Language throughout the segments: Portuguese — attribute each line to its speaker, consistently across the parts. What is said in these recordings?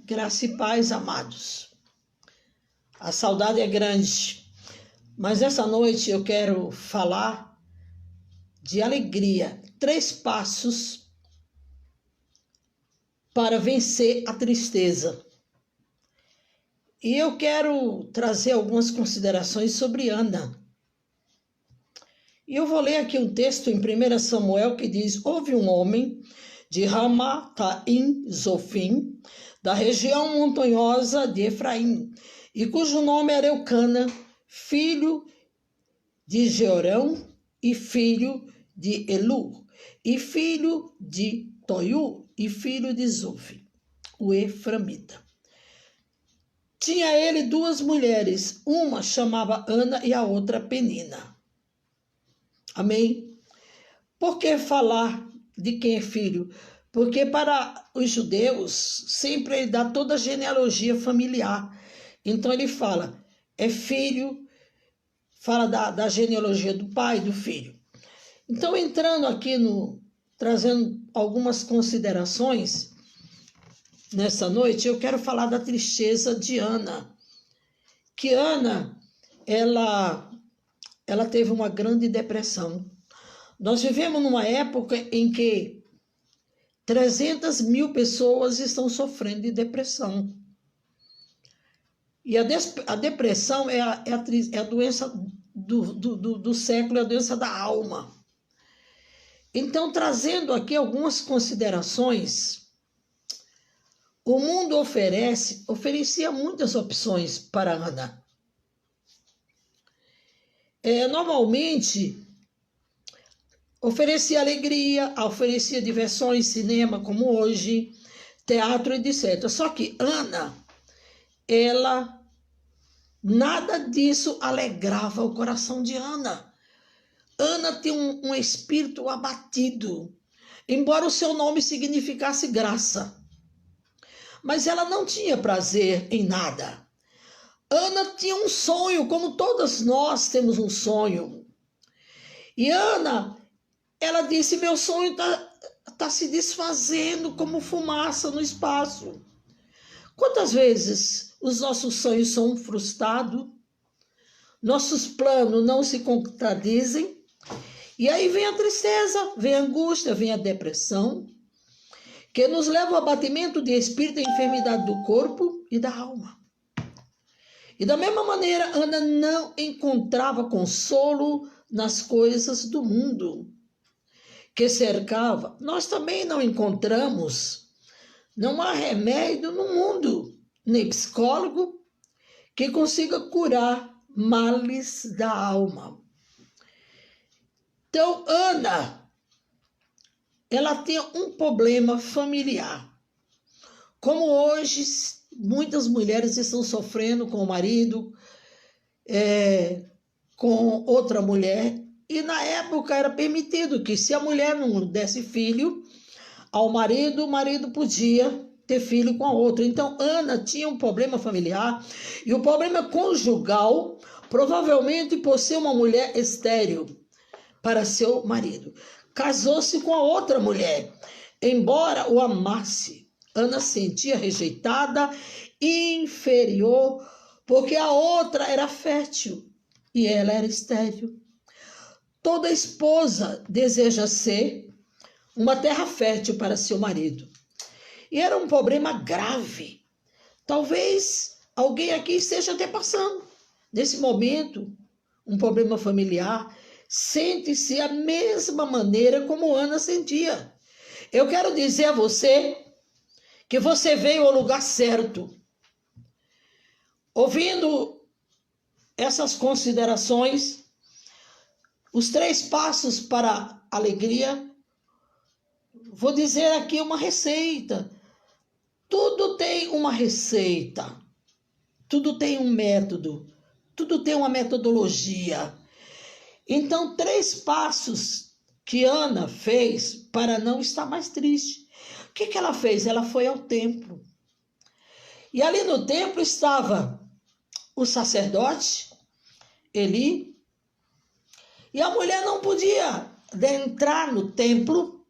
Speaker 1: Graça e paz, amados. A saudade é grande, mas essa noite eu quero falar de alegria. 3 passos para vencer a tristeza. E eu quero trazer algumas considerações sobre Ana. E eu vou ler aqui um texto em 1 Samuel que diz: houve um homem de Ramataim Zofim, da região montanhosa de Efraim, e cujo nome era Eucana, filho de Jeorão, e filho de Elu, e filho de Toiu, e filho de Zofi, o Eframita. Tinha ele 2 mulheres, uma chamava Ana e a outra Penina. Amém? Por que falar de quem é filho? Porque para os judeus, sempre ele dá toda a genealogia familiar. Então ele fala, é filho, fala da genealogia do pai e do filho. Então entrando aqui trazendo algumas considerações, nessa noite eu quero falar da tristeza de Ana. Que Ana, ela teve uma grande depressão. Nós vivemos numa época em que 300.000 pessoas estão sofrendo de depressão. E a depressão é a doença do século, é a doença da alma. Então, trazendo aqui algumas considerações, o mundo oferecia muitas opções para Ana. Normalmente, oferecia alegria, oferecia diversões, cinema, como hoje, teatro, etc. Só que Ana, nada disso alegrava o coração de Ana. Ana tem um espírito abatido, embora o seu nome significasse graça. Mas ela não tinha prazer em nada. Ana tinha um sonho, como todas nós temos um sonho. E Ana, ela disse, meu sonho tá se desfazendo como fumaça no espaço. Quantas vezes os nossos sonhos são frustrados, nossos planos não se contradizem, e aí vem a tristeza, vem a angústia, vem a depressão, que nos leva ao abatimento de espírito e enfermidade do corpo e da alma. E da mesma maneira, Ana não encontrava consolo nas coisas do mundo que cercava. Nós também não encontramos, não há remédio no mundo, nem psicólogo que consiga curar males da alma. Então, Ana, ela tinha um problema familiar. Como hoje, muitas mulheres estão sofrendo com o marido, com outra mulher, e na época era permitido que se a mulher não desse filho ao marido, o marido podia ter filho com a outra. Então, Ana tinha um problema familiar e o problema conjugal, provavelmente por ser uma mulher estéril para seu marido. Casou-se com a outra mulher, embora o amasse. Ana sentia rejeitada, inferior, porque a outra era fértil e ela era estéril. Toda esposa deseja ser uma terra fértil para seu marido. E era um problema grave. Talvez alguém aqui esteja até passando, nesse momento, um problema familiar. Sente-se a mesma maneira como Ana sentia. Eu quero dizer a você que você veio ao lugar certo. Ouvindo essas considerações, os 3 passos para a alegria, vou dizer aqui uma receita. Tudo tem uma receita, tudo tem um método, tudo tem uma metodologia. Então, 3 passos que Ana fez para não estar mais triste. O que ela fez? Ela foi ao templo. E ali no templo estava o sacerdote, Eli, e a mulher não podia entrar no templo,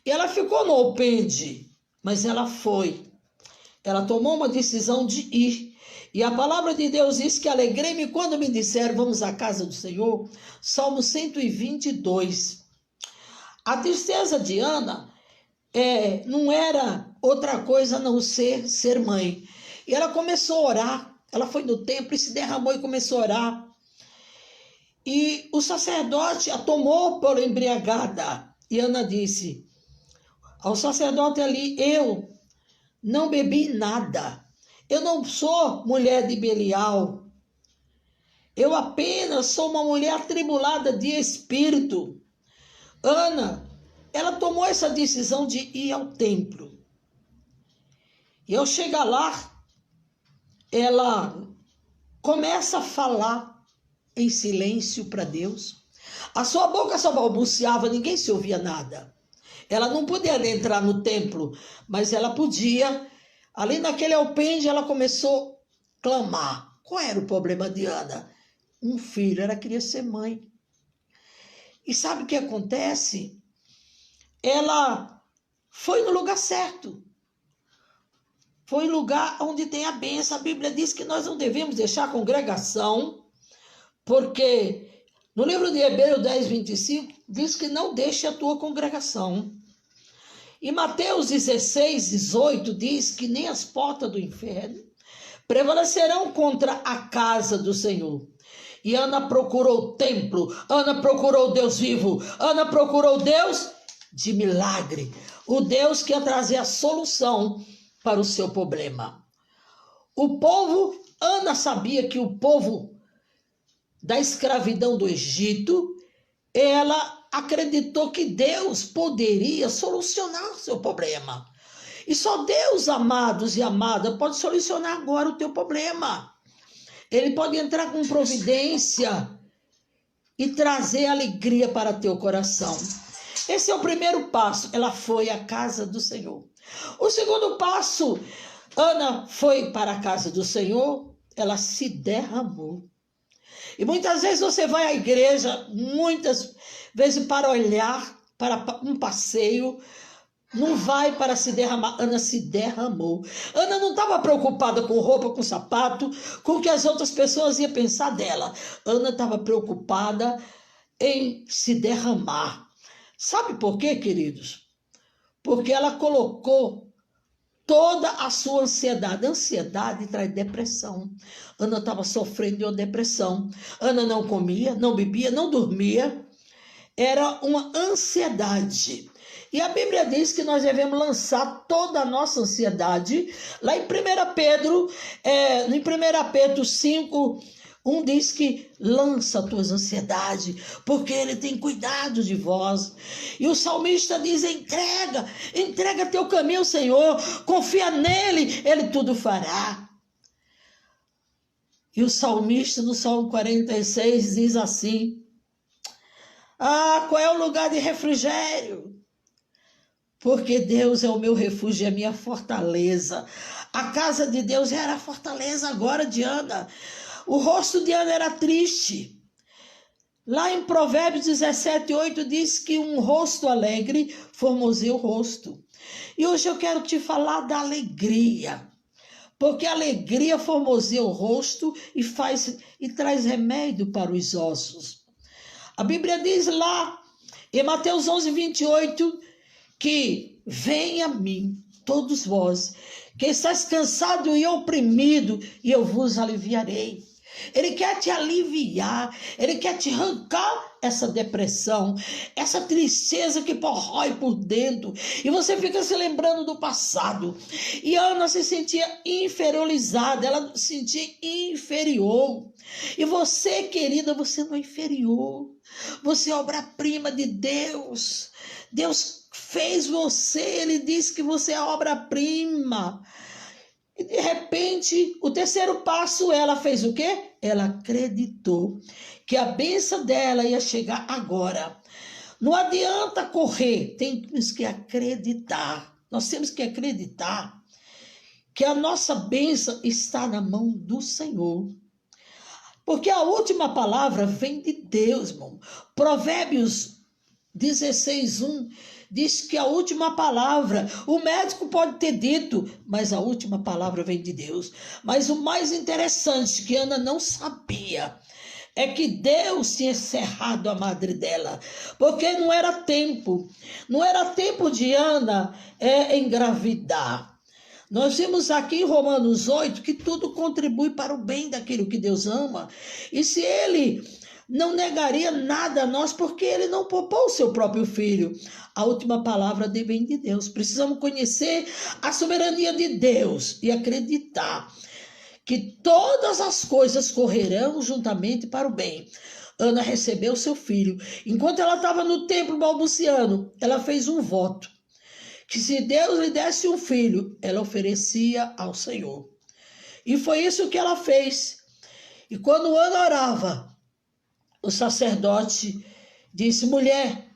Speaker 1: e ela ficou no alpendre, mas ela foi. ela tomou uma decisão de ir. E a palavra de Deus diz que alegrei-me quando me disseram, vamos à casa do Senhor. Salmo 122. A tristeza de Ana não era outra coisa a não ser mãe. E ela começou a orar. Ela foi no templo e se derramou e começou a orar. E o sacerdote a tomou por embriagada. E Ana disse ao sacerdote ali, eu não bebi nada. Eu não sou mulher de Belial. Eu apenas sou uma mulher atribulada de espírito. Ana, ela tomou essa decisão de ir ao templo. E ao chegar lá, ela começa a falar em silêncio para Deus. A sua boca só balbuciava, ninguém se ouvia nada. Ela não podia entrar no templo, mas ela podia. Ali naquele alpendre, ela começou a clamar. Qual era o problema de Ana? Um filho, ela queria ser mãe. E sabe o que acontece? Ela foi no lugar certo. Foi no lugar onde tem a bênção. A Bíblia diz que nós não devemos deixar a congregação, porque no livro de Hebreus 10, 25, diz que não deixe a tua congregação. E Mateus 16, 18 diz que nem as portas do inferno prevalecerão contra a casa do Senhor. E Ana procurou o templo, Ana procurou Deus vivo, Ana procurou Deus de milagre, o Deus que ia trazer a solução para o seu problema. O povo, Ana sabia que o povo da escravidão do Egito, ela acreditou que Deus poderia solucionar o seu problema. E só Deus, amados e amadas, pode solucionar agora o teu problema. Ele pode entrar com providência e trazer alegria para teu coração. Esse é o primeiro passo. Ela foi à casa do Senhor. O segundo passo, Ana foi para a casa do Senhor, ela se derramou. E muitas vezes você vai à igreja, muitas vezes para olhar, para um passeio, não vai para se derramar. Ana se derramou. Ana não estava preocupada com roupa, com sapato, com o que as outras pessoas iam pensar dela. Ana estava preocupada em se derramar. Sabe por quê, queridos? Porque ela colocou toda a sua ansiedade. A ansiedade traz depressão. Ana estava sofrendo de uma depressão. Ana não comia, não bebia, não dormia. Era uma ansiedade. E a Bíblia diz que nós devemos lançar toda a nossa ansiedade. Lá em 1 Pedro, em 1 Pedro 5, 1 diz que lança as tuas ansiedades, porque Ele tem cuidado de vós. E o salmista diz, entrega teu caminho ao Senhor, confia nele, Ele tudo fará. E o salmista no Salmo 46 diz assim, qual é o lugar de refrigério? Porque Deus é o meu refúgio e a minha fortaleza. A casa de Deus era a fortaleza agora de Ana. O rosto de Ana era triste. Lá em Provérbios 17, 8 diz que um rosto alegre formoseia o rosto. E hoje eu quero te falar da alegria. Porque a alegria formoseia o rosto e traz remédio para os ossos. A Bíblia diz lá em Mateus 11, 28 que venha a mim, todos vós, que estáis cansado e oprimido, e eu vos aliviarei. Ele quer te aliviar, Ele quer te arrancar essa depressão, essa tristeza que corrói por dentro, e você fica se lembrando do passado. E Ana se sentia inferiorizada, ela se sentia inferior. E você, querida, você não é inferior, você é obra-prima de Deus. Deus fez você, Ele disse que você é obra-prima. E de repente, o terceiro passo, ela fez o quê? Ela acreditou que a bênção dela ia chegar agora. Não adianta correr, temos que acreditar. Nós temos que acreditar que a nossa bênção está na mão do Senhor. Porque a última palavra vem de Deus, irmão. Provérbios 16, 1 diz que a última palavra, o médico pode ter dito, mas a última palavra vem de Deus. Mas o mais interessante que Ana não sabia é que Deus tinha cerrado a madre dela, porque não era tempo de Ana engravidar. Nós vimos aqui em Romanos 8 que tudo contribui para o bem daquilo que Deus ama. E se ele não negaria nada a nós, porque ele não poupou o seu próprio filho. A última palavra vem de Deus. Precisamos conhecer a soberania de Deus e acreditar que todas as coisas correrão juntamente para o bem. Ana recebeu seu filho. Enquanto ela estava no templo balbuciando, ela fez um voto, que se Deus lhe desse um filho, ela oferecia ao Senhor. E foi isso que ela fez. E quando Ana orava, o sacerdote disse: mulher,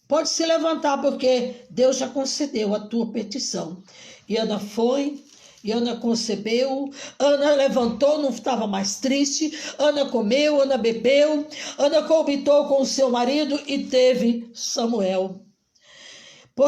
Speaker 1: pode se levantar, porque Deus já concedeu a tua petição. E Ana foi, e Ana concebeu, Ana levantou, não estava mais triste, Ana comeu, Ana bebeu, Ana coabitou com o seu marido e teve Samuel.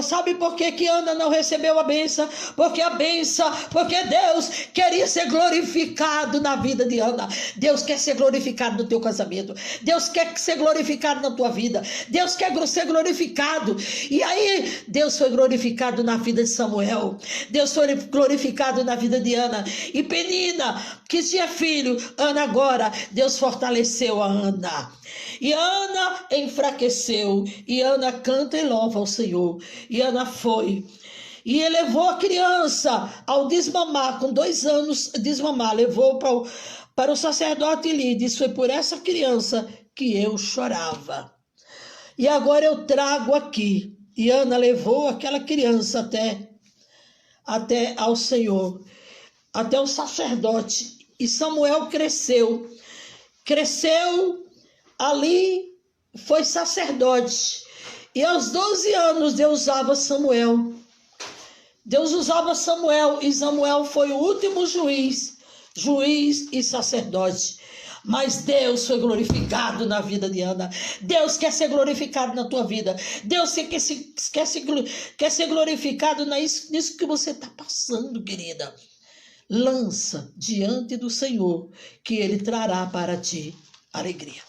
Speaker 1: Sabe por que Ana não recebeu a bênção? Porque Deus queria ser glorificado na vida de Ana. Deus quer ser glorificado no teu casamento. Deus quer ser glorificado na tua vida. Deus quer ser glorificado. E aí, Deus foi glorificado na vida de Samuel. Deus foi glorificado na vida de Ana. E Penina, que tinha filho, Ana agora, Deus fortaleceu a Ana. E Ana enfraqueceu, e Ana canta e louva ao Senhor. E Ana foi e elevou a criança ao desmamar, com 2 anos desmamar, levou para o sacerdote Eli, disse: foi por essa criança que eu chorava. E agora eu trago aqui. E Ana levou aquela criança até ao Senhor, até o sacerdote. E Samuel cresceu ali, foi sacerdote. E aos 12 anos Deus usava Samuel. E Samuel foi o último juiz e sacerdote. Mas Deus foi glorificado na vida de Ana. Deus quer ser glorificado na tua vida. Deus quer ser glorificado nisso que você está passando, querida. Lança diante do Senhor, que Ele trará para ti alegria.